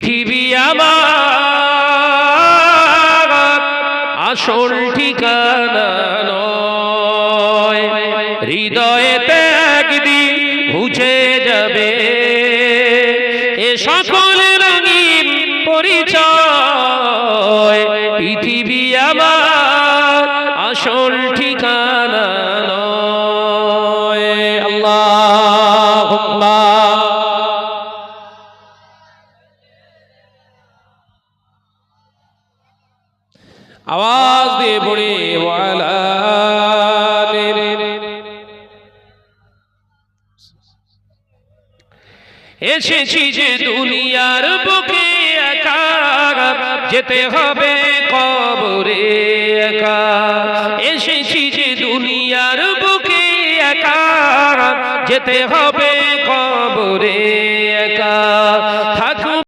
পৃথিবী আমার আসল ঠিকানা নয়, হৃদয়েতে একদিন মুছে যাবে এ সকল রঙিন পরিচয়। পৃথিবী আমার আসল ঠিকানা নয়। আল্লাহুম্মা আওয়াজ দিয়ে পড়ে ওয়ালা এসেছি যে দুনিয়ার বুকে একা, যেতে হবে কবরে একা। এসেছি যে দুনিয়ার বুকে একা, যেতে হবে কবরে একা।